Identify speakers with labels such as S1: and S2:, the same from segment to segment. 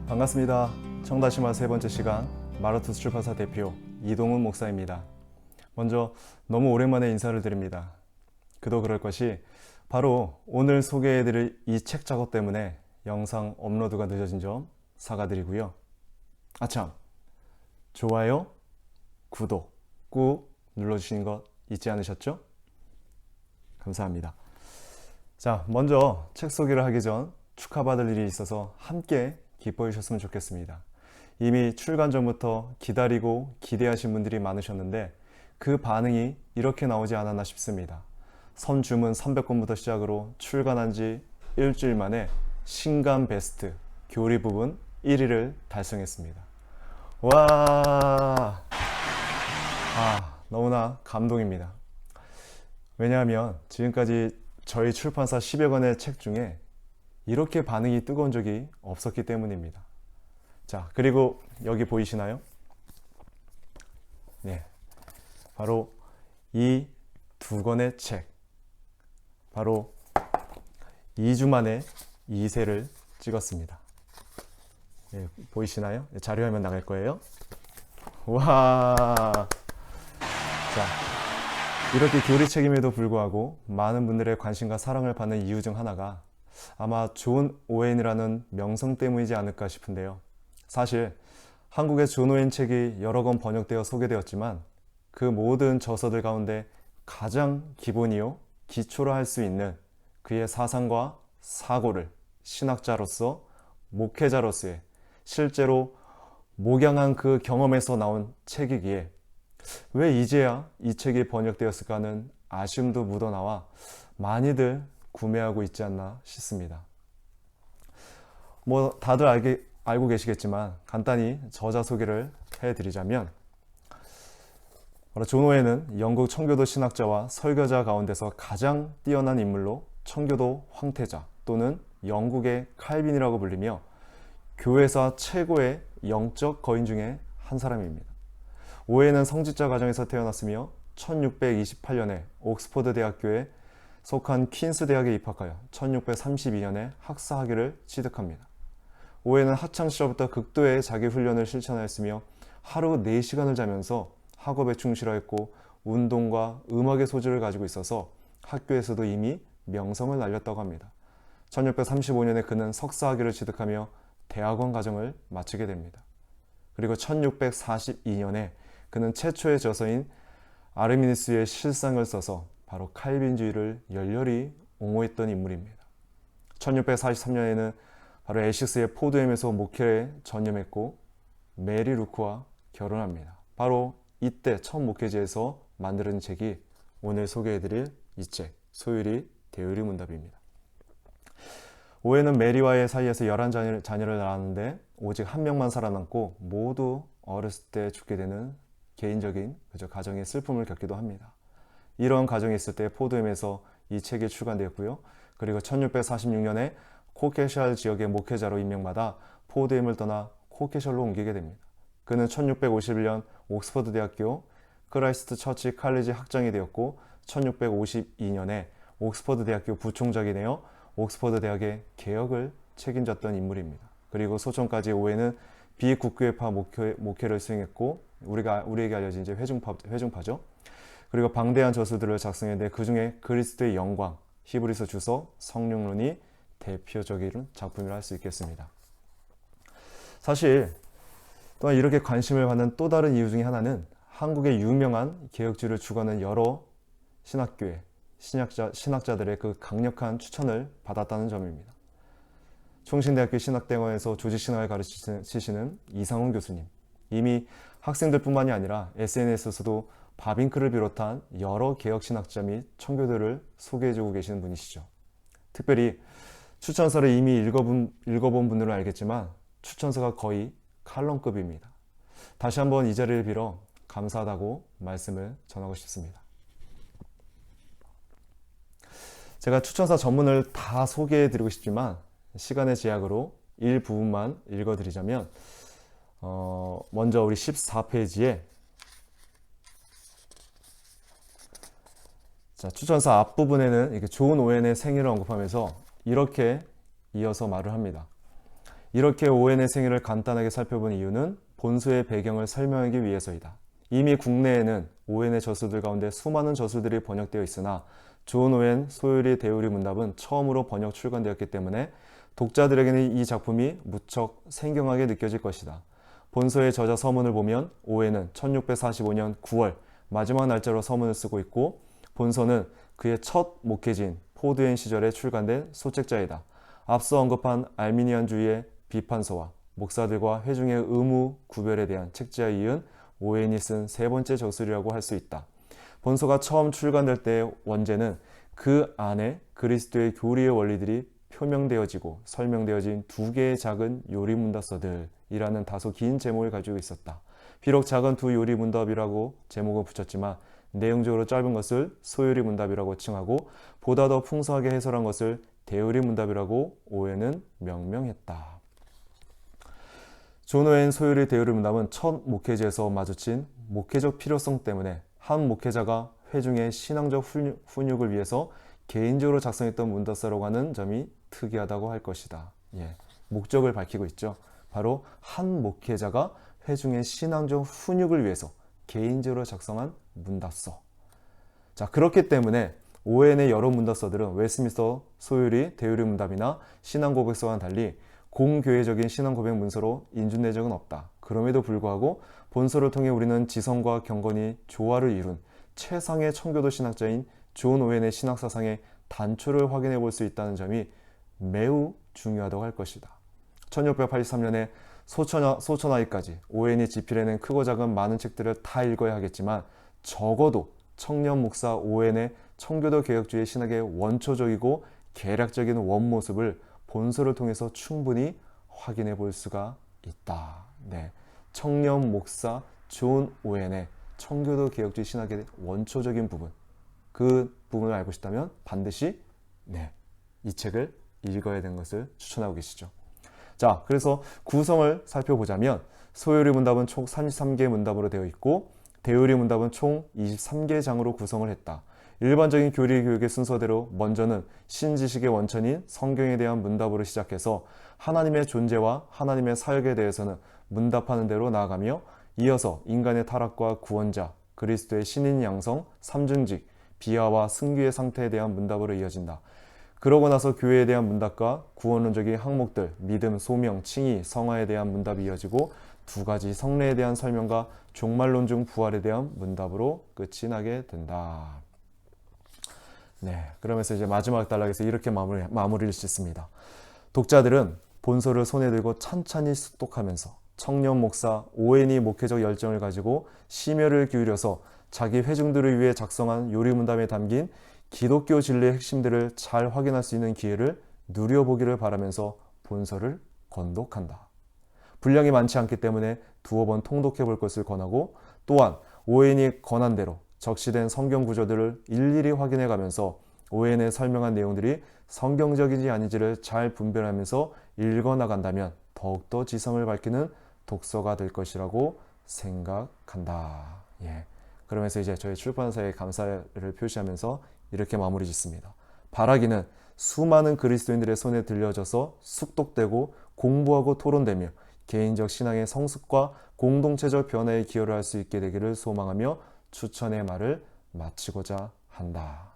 S1: 반갑습니다. 청다시마 세 번째 시간 마르투스 출판사 대표 이동훈 목사입니다. 먼저 너무 오랜만에 인사를 드립니다. 그도 그럴 것이 바로 오늘 소개해드릴 이 책 작업 때문에 영상 업로드가 늦어진 점 사과드리고요. 아참, 좋아요, 구독 꾹 눌러주시는 것 잊지 않으셨죠? 감사합니다. 자, 먼저 책 소개를 하기 전 축하받을 일이 있어서 함께 기뻐해 주셨으면 좋겠습니다. 이미 출간 전부터 기다리고 기대하신 분들이 많으셨는데 그 반응이 이렇게 나오지 않았나 싶습니다. 선주문 300권부터 시작으로 출간한 지 일주일 만에 신간 베스트 교리 부분 1위를 달성했습니다. 와, 너무나 감동입니다. 왜냐하면 지금까지 저희 출판사 10여 권의 책 중에 이렇게 반응이 뜨거운 적이 없었기 때문입니다. 자, 그리고 여기 보이시나요? 네, 바로 이 두 권의 책, 바로 2주 만에 2세를 찍었습니다. 네, 보이시나요? 자료화면 나갈 거예요. 와, 자, 이렇게 교리책임에도 불구하고 많은 분들의 관심과 사랑을 받는 이유 중 하나가 아마 존 오웬이라는 명성 때문이지 않을까 싶은데요. 사실 한국의 존 오웬 책이 여러 권 번역되어 소개되었지만 그 모든 저서들 가운데 가장 기본이요 기초로 할 수 있는 그의 사상과 사고를 신학자로서 목회자로서의 실제로 목양한 그 경험에서 나온 책이기에 왜 이제야 이 책이 번역되었을까 하는 아쉬움도 묻어나와 많이들 구매하고 있지 않나 싶습니다. 뭐 다들 알고 계시겠지만 간단히 저자 소개를 해드리자면 바로 존 오웬은 영국 청교도 신학자와 설교자 가운데서 가장 뛰어난 인물로 청교도 황태자 또는 영국의 칼빈이라고 불리며 교회사 최고의 영적 거인 중에 한 사람입니다. 오웬은 성직자 가정에서 태어났으며 1628년에 옥스퍼드 대학교에 속한 퀸스 대학에 입학하여 1632년에 학사 학위를 취득합니다. 오웬은 학창 시절부터 극도의 자기 훈련을 실천하였으며 하루 4시간을 자면서 학업에 충실하였고 운동과 음악의 소질을 가지고 있어서 학교에서도 이미 명성을 날렸다고 합니다. 1635년에 그는 석사 학위를 취득하며 대학원 과정을 마치게 됩니다. 그리고 1642년에 그는 최초의 저서인 아르미니스의 실상을 써서 바로 칼빈주의를 열렬히 옹호했던 인물입니다. 1643년에는 바로 에식스의 포도엠에서 목회에 전념했고 메리 루크와 결혼합니다. 바로 이때 첫 목회지에서 만드는 책이 오늘 소개해드릴 이 책, 소율이 대의리 문답입니다. 오웬은 메리와의 사이에서 11자녀를 낳았는데 오직 한 명만 살아남고 모두 어렸을 때 죽게 되는 개인적인 가정의 슬픔을 겪기도 합니다. 이런 가정이 있을 때 포도엠에서 이 책이 출간되었고요. 그리고 1646년에 코케샬 지역의 목회자로 임명받아 포도엠을 떠나 코케셜로 옮기게 됩니다. 그는 1651년 옥스퍼드 대학교 크라이스트 처치 칼리지 학장이 되었고 1652년에 옥스퍼드 대학교 부총장이 되어 옥스퍼드 대학의 개혁을 책임졌던 인물입니다. 그리고 소천까지 오웬은 비국교회파 목회를 수행했고 우리에게 알려진 이제 회중파죠. 그리고 방대한 저서들을 작성했는데 그 중에 그리스도의 영광, 히브리서 주서, 성령론이 대표적인 작품이라 할 수 있겠습니다. 사실 또한 이렇게 관심을 받는 또 다른 이유 중에 하나는 한국의 유명한 개혁주의를 추구하는 여러 신학교회, 신학자들의 그 강력한 추천을 받았다는 점입니다. 총신대학교 신학대학원에서 조직신학을 가르치시는 이상훈 교수님, 이미 학생들뿐만이 아니라 SNS에서도 바빙크를 비롯한 여러 개혁신학자 및 청교도를 소개해주고 계시는 분이시죠. 특별히 추천서를 이미 읽어본 분들은 알겠지만 추천서가 거의 칼럼급입니다. 다시 한번 이 자리를 빌어 감사하다고 말씀을 전하고 싶습니다. 제가 추천사 전문을 다 소개해드리고 싶지만 시간의 제약으로 일부분만 읽어드리자면 먼저 우리 14페이지에 추천사 앞부분에는 이렇게 존 오웬의 생일을 언급하면서 이렇게 이어서 말을 합니다. 이렇게 오웬의 생애를 간단하게 살펴본 이유는 본서의 배경을 설명하기 위해서이다. 이미 국내에는 오웬의 저술들 가운데 수많은 저술들이 번역되어 있으나 존 오웬 소요리 대요리 문답은 처음으로 번역 출간되었기 때문에 독자들에게는 이 작품이 무척 생경하게 느껴질 것이다. 본서의 저자 서문을 보면 오웬은 1645년 9월 마지막 날짜로 서문을 쓰고 있고, 본서는 그의 첫 목회지인 포드엔 시절에 출간된 소책자이다. 앞서 언급한 알미니안주의의 비판서와 목사들과 회중의 의무 구별에 대한 책자에 이은 오웬이 쓴 세 번째 저술이라고 할 수 있다. 본서가 처음 출간될 때의 원제는 그 안에 그리스도의 교리의 원리들이 표명되어지고 설명되어진 두 개의 작은 요리문답서들이라는 다소 긴 제목을 가지고 있었다. 비록 작은 두 요리문답이라고 제목을 붙였지만 내용적으로 짧은 것을 소요리문답이라고 칭하고 보다 더 풍성하게 해설한 것을 대요리문답이라고 오웬은 명명했다. 존 오웬 소요리 대요리문답은 첫 목회지에서 마주친 목회적 필요성 때문에 한 목회자가 회중의 신앙적 훈육을 위해서 개인적으로 작성했던 문답서라고 하는 점이 특이하다고 할 것이다. 목적을 밝히고 있죠. 바로 한 목회자가 회중의 신앙적 훈육을 위해서 개인적으로 작성한 문답서. 자, 그렇기 때문에 오웬의 여러 문답서들은 웨스트민스터 소요리 대요리 문답이나 신앙 고백서와는 달리 공교회적인 신앙 고백 문서로 인준된 적은 없다. 그럼에도 불구하고 본서를 통해 우리는 지성과 경건이 조화를 이룬 최상의 청교도 신학자인 존 오웬의 신학사상의 단초를 확인해 볼 수 있다는 점이 매우 중요하다고 할 것이다. 1683년에 소천하기까지 오웬이 집필해낸 크고 작은 많은 책들을 다 읽어야 하겠지만 적어도 청년 목사 오웬의 청교도 개혁주의 신학의 원초적이고 계략적인 원모습을 본서를 통해서 충분히 확인해 볼 수가 있다. 청년 목사 존 오웬의 청교도 개혁주의 신학의 원초적인 부분, 그 부분을 알고 싶다면 반드시 이 책을 읽어야 되는 것을 추천하고 계시죠. 자, 그래서 구성을 살펴보자면 소요리 문답은 총 33개의 문답으로 되어 있고 대요리 문답은 총 23개의 장으로 구성을 했다. 일반적인 교리 교육의 순서대로 먼저는 신지식의 원천인 성경에 대한 문답으로 시작해서 하나님의 존재와 하나님의 사역에 대해서는 문답하는 대로 나아가며 이어서 인간의 타락과 구원자, 그리스도의 신인 양성, 삼중직, 비하와 승귀의 상태에 대한 문답으로 이어진다. 그러고 나서 교회에 대한 문답과 구원론적인 항목들, 믿음, 소명, 칭의, 성화에 대한 문답이 이어지고 두 가지 성례에 대한 설명과 종말론 중 부활에 대한 문답으로 끝이 나게 된다. 그러면서 이제 마지막 단락에서 이렇게 마무리를 짓습니다. 독자들은 본서를 손에 들고 찬찬히 습독하면서 청년 목사 오웬이 목회적 열정을 가지고 심혈을 기울여서 자기 회중들을 위해 작성한 요리문답에 담긴 기독교 진리의 핵심들을 잘 확인할 수 있는 기회를 누려보기를 바라면서 본서를 권독한다. 분량이 많지 않기 때문에 두어 번 통독해 볼 것을 권하고, 또한 오웬이 권한 대로 적시된 성경 구조들을 일일이 확인해 가면서 오웬의 설명한 내용들이 성경적인지 아닌지를 잘 분별하면서 읽어나간다면 더욱더 지성을 밝히는 독서가 될 것이라고 생각한다. 그러면서 이제 저희 출판사에 감사를 표시하면서 이렇게 마무리 짓습니다. 바라기는 수많은 그리스도인들의 손에 들려져서 숙독되고 공부하고 토론되며 개인적 신앙의 성숙과 공동체적 변화에 기여를 할 수 있게 되기를 소망하며 추천의 말을 마치고자 한다.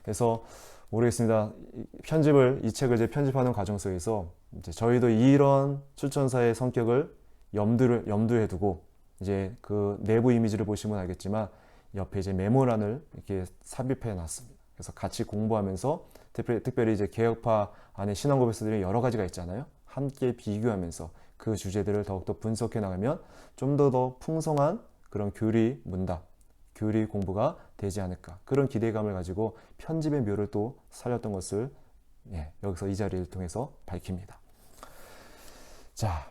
S1: 그래서 모르겠습니다. 이 책을 이제 편집하는 과정 속에서 이제 저희도 이런 추천사의 성격을 염두에 두고 이제 그 내부 이미지를 보시면 알겠지만 옆에 이제 메모란을 이렇게 삽입해 놨습니다. 그래서 같이 공부하면서 특별히 이제 개혁파 안에 신앙 고백서들이 여러 가지가 있잖아요. 함께 비교하면서 그 주제들을 더욱더 분석해 나가면 좀 더 풍성한 그런 교리 문답, 교리 공부가 되지 않을까, 그런 기대감을 가지고 편집의 묘를 또 살렸던 것을 여기서 이 자리를 통해서 밝힙니다. 자,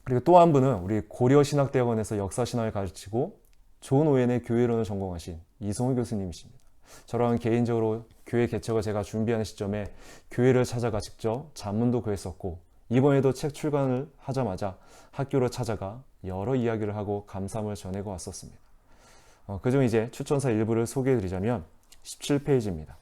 S1: 그리고 또 한 분은 우리 고려신학대학원에서 역사신학을 가르치고 존 오웬의 교회론을 전공하신 이성우 교수님이십니다. 저랑 개인적으로 교회 개척을 제가 준비하는 시점에 교회를 찾아가 직접 자문도 구했었고, 이번에도 책 출간을 하자마자 학교로 찾아가 여러 이야기를 하고 감사함을 전하고 왔었습니다. 그중 이제 추천사 일부를 소개해 드리자면 17페이지입니다.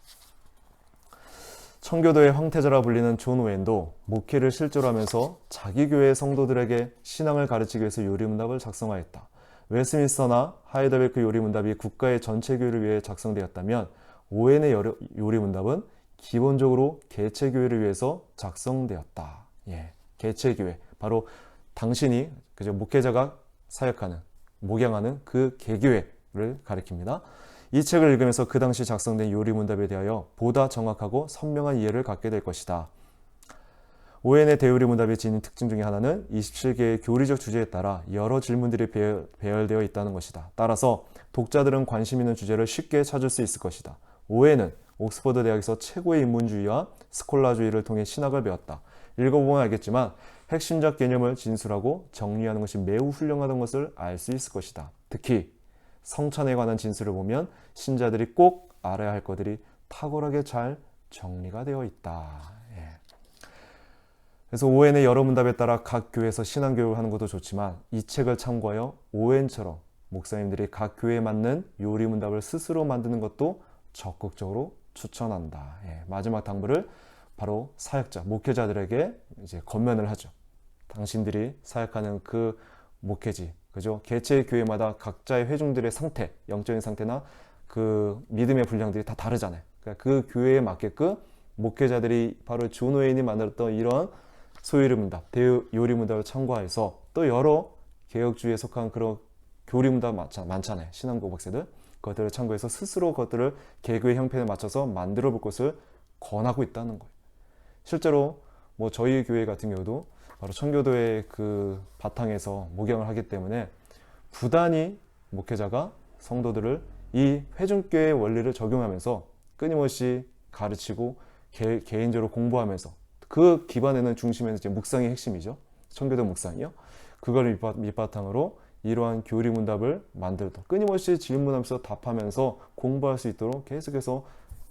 S1: 청교도의 황태자라 불리는 존 오웬도 목회를 실제로 하면서 자기 교회의 성도들에게 신앙을 가르치기 위해서 요리문답을 작성하였다. 웨스민스터나 하이델베르크 요리문답이 국가의 전체 교회를 위해 작성되었다면 오웬의 요리문답은 기본적으로 개체교회를 위해서 작성되었다. 예, 개체교회, 바로 당신이 그죠, 목회자가 사역하는, 목양하는 그 개교회를 가리킵니다. 이 책을 읽으면서 그 당시 작성된 요리문답에 대하여 보다 정확하고 선명한 이해를 갖게 될 것이다. 오웬의 대요리문답이 지닌 특징 중에 하나는 27개의 교리적 주제에 따라 여러 질문들이 배열되어 있다는 것이다. 따라서 독자들은 관심 있는 주제를 쉽게 찾을 수 있을 것이다. 오웬은 옥스퍼드 대학에서 최고의 인문주의와 스콜라주의를 통해 신학을 배웠다. 읽어보면 알겠지만 핵심적 개념을 진술하고 정리하는 것이 매우 훌륭하다는 것을 알 수 있을 것이다. 특히 성찬에 관한 진술을 보면 신자들이 꼭 알아야 할 것들이 탁월하게 잘 정리가 되어 있다. 예. 그래서 오웬의 여러 문답에 따라 각 교회에서 신앙교육을 하는 것도 좋지만 이 책을 참고하여 오웬처럼 목사님들이 각 교회에 맞는 요리문답을 스스로 만드는 것도 적극적으로 추천한다. 예. 마지막 당부를 바로 사역자, 목회자들에게 이제 권면을 하죠. 당신들이 사역하는 그 목회지, 그죠? 개체 교회마다 각자의 회중들의 상태, 영적인 상태나 그 믿음의 분량들이 다 다르잖아요. 그러니까 그 교회에 맞게끔 목회자들이 바로 존 오웬이 만들었던 이런 소요리문답, 대요리문답을 참고해서 또 여러 개혁주의에 속한 그런 교리문답 많잖아요. 신앙고 박사들. 그것들을 참고해서 스스로 그것들을 개교의 형편에 맞춰서 만들어 볼 것을 권하고 있다는 거예요. 실제로 뭐 저희 교회 같은 경우도 바로 청교도의 그 바탕에서 목양을 하기 때문에 부단히 목회자가 성도들을 이 회중교회의 원리를 적용하면서 끊임없이 가르치고 개인적으로 공부하면서 그 기반에는 중심에는 이제 묵상이 핵심이죠. 청교도 묵상이요. 그걸 밑바탕으로 이러한 교리문답을 만들도 끊임없이 질문하면서 답하면서 공부할 수 있도록 계속해서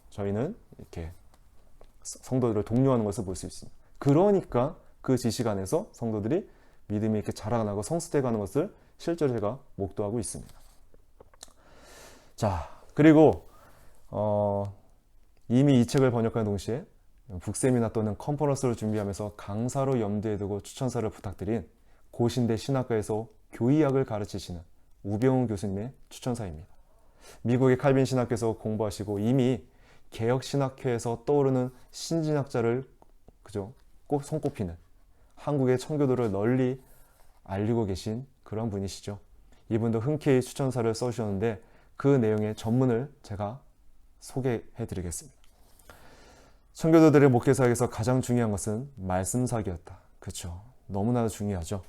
S1: 저희는 이렇게 성도들을 독려하는 것을 볼 수 있습니다. 그러니까 그 지식 안에서 성도들이 믿음이 이렇게 자라나고 성숙돼 가는 것을 실제로 제가 목도하고 있습니다. 자, 그리고 이미 이 책을 번역하는 동시에 북세미나 또는 컨퍼런스를 준비하면서 강사로 염두에 두고 추천사를 부탁드린 고신대 신학과에서 교의학을 가르치시는 우병우 교수님의 추천사입니다. 미국의 칼빈 신학교에서 공부하시고 이미 개혁 신학회에서 떠오르는 신진학자를 그죠? 꼭 손꼽히는 한국의 청교도를 널리 알리고 계신 그런 분이시죠. 이분도 흔쾌히 추천사를 써주셨는데 그 내용의 전문을 제가 소개해 드리겠습니다. 청교도들의 목회사역에서 가장 중요한 것은 말씀 사역이었다. 그렇죠. 너무나 중요하죠.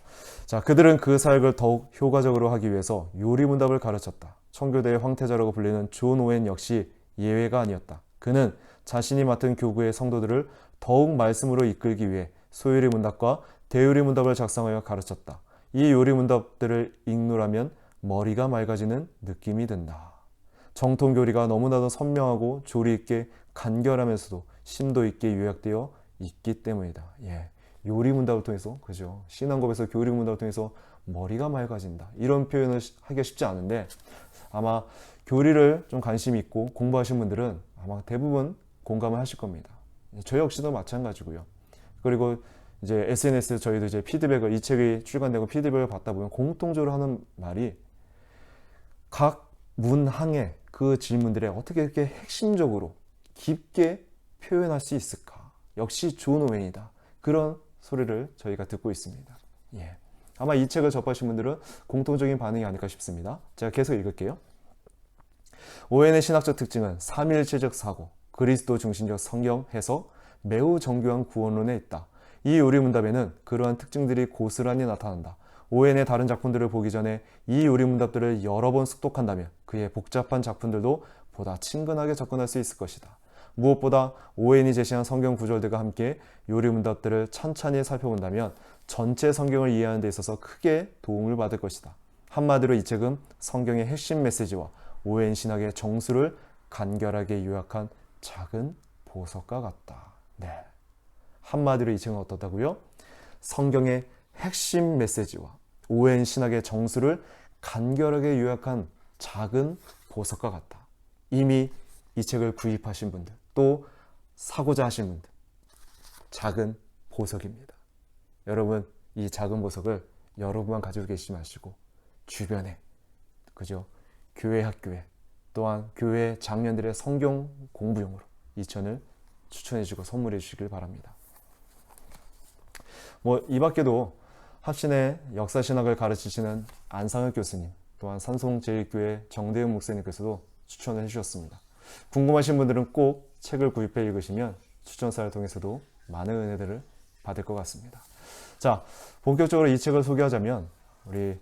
S1: 자, 그들은 그 사역을 더욱 효과적으로 하기 위해서 요리문답을 가르쳤다. 청교도의 황태자라고 불리는 존 오웬 역시 예외가 아니었다. 그는 자신이 맡은 교구의 성도들을 더욱 말씀으로 이끌기 위해 소요리문답과 대요리문답을 작성하여 가르쳤다. 이 요리문답들을 읽노라면 머리가 맑아지는 느낌이 든다. 정통교리가 너무나도 선명하고 조리 있게 간결하면서도 심도 있게 요약되어 있기 때문이다. 예. 요리문답을 통해서, 그죠? 신앙고에서 교리문답을 통해서 머리가 맑아진다. 이런 표현을 하기가 쉽지 않은데 아마 교리를 좀 관심 있고 공부하신 분들은 아마 대부분 공감을 하실 겁니다. 저 역시도 마찬가지고요. 그리고 이제 SNS에 저희도 이제 피드백을, 이 책이 출간되고 피드백을 받다 보면 공통적으로 하는 말이 각 문항의 그 질문들에 어떻게 이렇게 핵심적으로 깊게 표현할 수 있을까? 역시 존 오웬이다. 그런 소리를 저희가 듣고 있습니다. 예. 아마 이 책을 접하신 분들은 공통적인 반응이 아닐까 싶습니다. 제가 계속 읽을게요. 오웬의 신학적 특징은 삼위일체적 사고, 그리스도 중심적 성경 해석, 매우 정교한 구원론에 있다. 이 요리문답에는 그러한 특징들이 고스란히 나타난다. 오웬의 다른 작품들을 보기 전에 이 요리문답들을 여러 번 숙독한다면 그의 복잡한 작품들도 보다 친근하게 접근할 수 있을 것이다. 무엇보다 오웬이 제시한 성경 구절들과 함께 요리문답들을 찬찬히 살펴본다면 전체 성경을 이해하는 데 있어서 크게 도움을 받을 것이다. 한마디로 이 책은 성경의 핵심 메시지와 오웬 신학의 정수를 간결하게 요약한 작은 보석과 같다. 네. 한마디로 이 책은 어떻다고요? 성경의 핵심 메시지와 오웬 신학의 정수를 간결하게 요약한 작은 보석과 같다. 이미 이 책을 구입하신 분들, 또 사고자 하시는 분들, 작은 보석입니다. 여러분, 이 작은 보석을 여러분만 가지고 계시지 마시고 주변에, 그죠? 교회 학교에, 또한 교회 장년들의 성경 공부용으로 2천을 추천해 주고 선물해 주시길 바랍니다. 이 밖에도 합신의 역사신학을 가르치시는 안상혁 교수님, 또한 산송제일교회 정대은 목사님께서도 추천을 해주셨습니다. 궁금하신 분들은 꼭 책을 구입해 읽으시면 추천사를 통해서도 많은 은혜들을 받을 것 같습니다. 자, 본격적으로 이 책을 소개하자면, 우리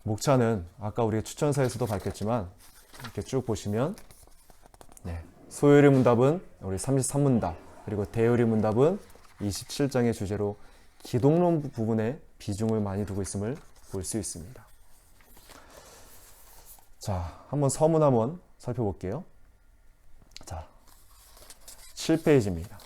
S1: 목차는 아까 우리 추천사에서도 밝혔지만 이렇게 쭉 보시면, 소요리 문답은 우리 33문답, 그리고 대요리 문답은 27장의 주제로 기독론 부분에 비중을 많이 두고 있음을 볼 수 있습니다. 자, 한번 서문 한번 살펴볼게요. 자, 7페이지입니다.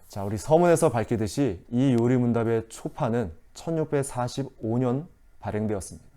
S1: 자, 우리 서문에서 밝히듯이 이 요리문답의 초판은 1645년 발행되었습니다.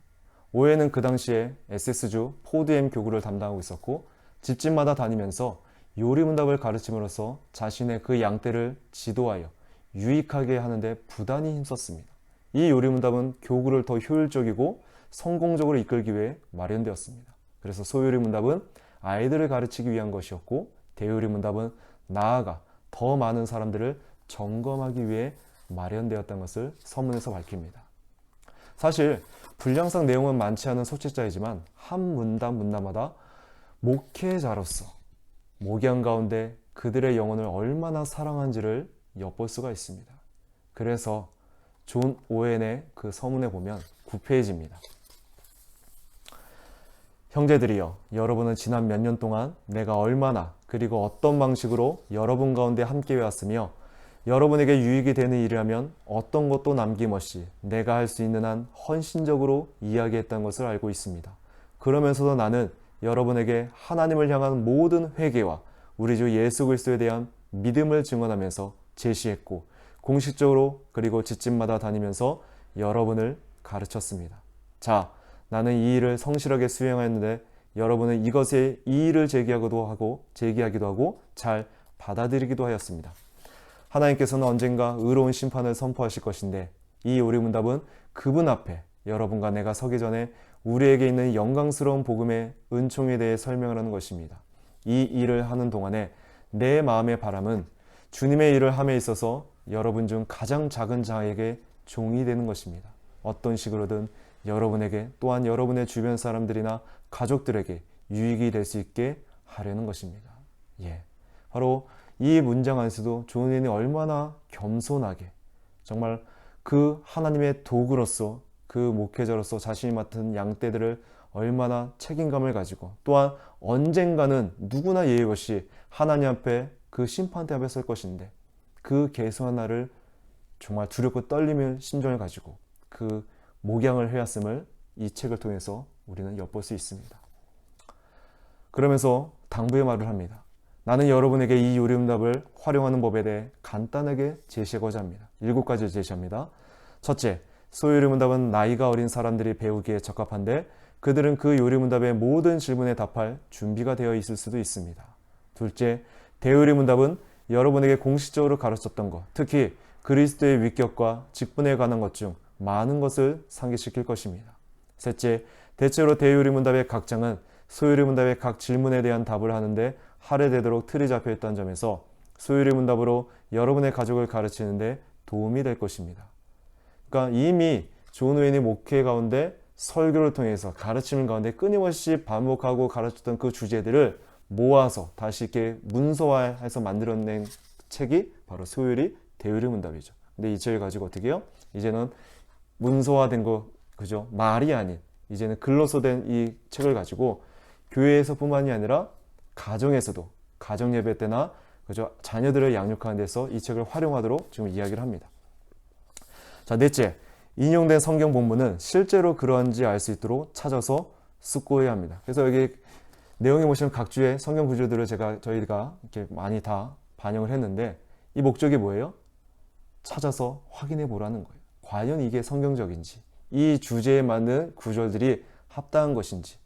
S1: 오해는 그 당시에 SS주 포드엠 교구를 담당하고 있었고, 집집마다 다니면서 요리문답을 가르침으로써 자신의 그 양떼를 지도하여 유익하게 하는데 부단히 힘썼습니다. 이 요리문답은 교구를 더 효율적이고 성공적으로 이끌기 위해 마련되었습니다. 그래서 소요리문답은 아이들을 가르치기 위한 것이었고, 대요리문답은 나아가 더 많은 사람들을 점검하기 위해 마련되었다는 것을 서문에서 밝힙니다. 사실 분량상 내용은 많지 않은 소책자이지만 한 문답마다 목회자로서 목양 가운데 그들의 영혼을 얼마나 사랑한지를 엿볼 수가 있습니다. 그래서 존 오웬의 그 서문에 보면 9페이지입니다. 형제들이여, 여러분은 지난 몇 년 동안 내가 얼마나 그리고 어떤 방식으로 여러분 가운데 함께 왔으며 여러분에게 유익이 되는 일이라면 어떤 것도 남김없이 내가 할 수 있는 한 헌신적으로 이야기했다는 것을 알고 있습니다. 그러면서도 나는 여러분에게 하나님을 향한 모든 회개와 우리 주 예수 그리스도에 대한 믿음을 증언하면서 제시했고, 공식적으로 그리고 집집마다 다니면서 여러분을 가르쳤습니다. 자, 나는 이 일을 성실하게 수행하였는데 여러분은 이것에 이의를 제기하기도 하고 잘 받아들이기도 하였습니다. 하나님께서는 언젠가 의로운 심판을 선포하실 것인데, 이 요리문답은 그분 앞에 여러분과 내가 서기 전에 우리에게 있는 영광스러운 복음의 은총에 대해 설명을 하는 것입니다. 이 일을 하는 동안에 내 마음의 바람은 주님의 일을 함에 있어서 여러분 중 가장 작은 자에게 종이 되는 것입니다. 어떤 식으로든 여러분에게, 또한 여러분의 주변 사람들이나 가족들에게 유익이 될 수 있게 하려는 것입니다. 바로 이 문장 안에서도 존 오웬이 얼마나 겸손하게, 정말 그 하나님의 도구로서, 그 목회자로서 자신이 맡은 양떼들을 얼마나 책임감을 가지고, 또한 언젠가는 누구나 예의 없이 하나님 앞에 그 심판대 앞에 설 것인데 그 계수한 날을 정말 두렵고 떨리는 심정을 가지고 그 목양을 해왔음을 이 책을 통해서 우리는 엿볼 수 있습니다. 그러면서 당부의 말을 합니다. 나는 여러분에게 이 요리문답을 활용하는 법에 대해 간단하게 제시하고자 합니다. 7가지를 제시합니다. 첫째, 소요리문답은 나이가 어린 사람들이 배우기에 적합한데 그들은 그 요리문답의 모든 질문에 답할 준비가 되어 있을 수도 있습니다. 둘째, 대요리문답은 여러분에게 공식적으로 가르쳤던 것, 특히 그리스도의 위격과 직분에 관한 것 중 많은 것을 상기시킬 것입니다. 셋째, 대체로 대요리문답의 각 장은 소요리문답의 각 질문에 대한 답을 하는데 할애되도록 틀이 잡혀 있다는 점에서 소요리문답으로 여러분의 가족을 가르치는데 도움이 될 것입니다. 그러니까 이미 존 오웬이 목회 가운데 설교를 통해서 가르침을 가운데 끊임없이 반복하고 가르쳤던 그 주제들을 모아서 다시 이렇게 문서화해서 만들어낸 책이 바로 소요리 대요리문답이죠. 근데 이 책을 가지고 어떻게 해요? 이제는 문서화된 거, 그죠? 말이 아닌, 이제는 글로서 된 이 책을 가지고 교회에서뿐만이 아니라 가정에서도, 가정 예배 때나, 그죠? 자녀들을 양육하는 데서 이 책을 활용하도록 지금 이야기를 합니다. 자, 넷째, 인용된 성경 본문은 실제로 그러한지 알 수 있도록 찾아서 숙고해야 합니다. 그래서 여기 내용에 보시면 각 주의 성경 구절들을 저희가 이렇게 많이 다 반영을 했는데, 이 목적이 뭐예요? 찾아서 확인해 보라는 거예요. 과연 이게 성경적인지, 이 주제에 맞는 구절들이 합당한 것인지,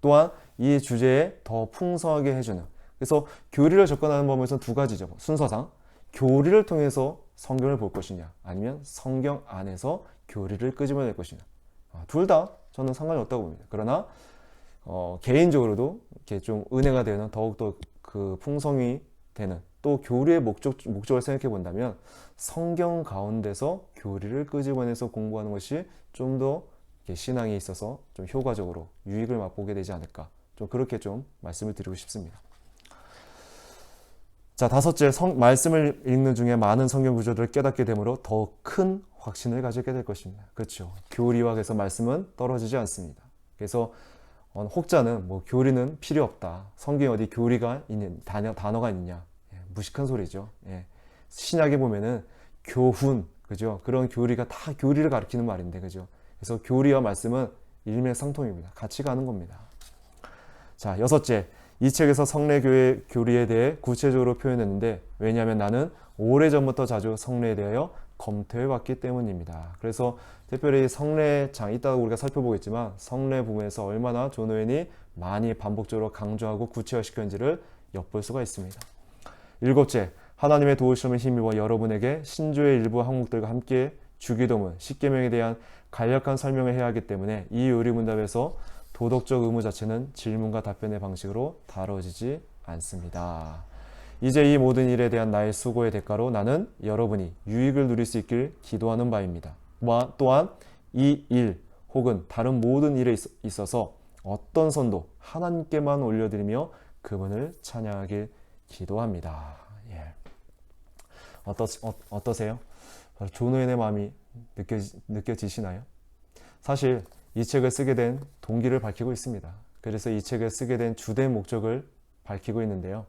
S1: 또한 이 주제에 더 풍성하게 해주는, 그래서 교리를 접근하는 법에서는 두 가지죠. 순서상 교리를 통해서 성경을 볼 것이냐, 아니면 성경 안에서 교리를 끄집어낼 것이냐. 둘 다 저는 상관이 없다고 봅니다. 그러나 개인적으로도 이렇게 좀 은혜가 되는, 더욱더 그 풍성이 되는, 또 교리의 목적을 생각해 본다면 성경 가운데서 교리를 끄집어내서 공부하는 것이 좀 더 신앙에 있어서 좀 효과적으로 유익을 맛보게 되지 않을까, 좀 그렇게 좀 말씀을 드리고 싶습니다. 자, 다섯째, 말씀을 읽는 중에 많은 성경 구절들을 깨닫게 되므로 더 큰 확신을 가지게 될 것입니다. 그렇죠. 교리와 그래서 말씀은 떨어지지 않습니다. 그래서 혹자는 뭐 교리는 필요 없다, 성경에 어디 교리가 있는 단어가 있느냐, 무식한 소리죠. 신약에 보면은 교훈, 그죠? 그런 교리가 다 교리를 가리키는 말인데, 그죠? 그래서 교리와 말씀은 일맥상통입니다. 같이 가는 겁니다. 자, 여섯째, 이 책에서 성례교회 교리에 대해 구체적으로 표현했는데, 왜냐하면 나는 오래전부터 자주 성례에 대하여 검토해 왔기 때문입니다. 그래서 특별히 성례장, 이따가 우리가 살펴보겠지만 성례 부분에서 얼마나 존 오웬이 많이 반복적으로 강조하고 구체화시켰는지를 엿볼 수가 있습니다. 일곱째, 하나님의 도우심을 힘입어 여러분에게 신조의 일부 항목들과 함께 주기도문, 십계명에 대한 간략한 설명을 해야 하기 때문에 이 요리문답에서 도덕적 의무 자체는 질문과 답변의 방식으로 다뤄지지 않습니다. 이제 이 모든 일에 대한 나의 수고의 대가로 나는 여러분이 유익을 누릴 수 있길 기도하는 바입니다. 또한 이 일 혹은 다른 모든 일에 있어서 어떤 선도 하나님께만 올려드리며 그분을 찬양하길 기도합니다. 어떠세요? 존 오웬의 마음이 느껴지시나요? 사실 이 책을 쓰게 된 동기를 밝히고 있습니다. 그래서 이 책을 쓰게 된 주된 목적을 밝히고 있는데요.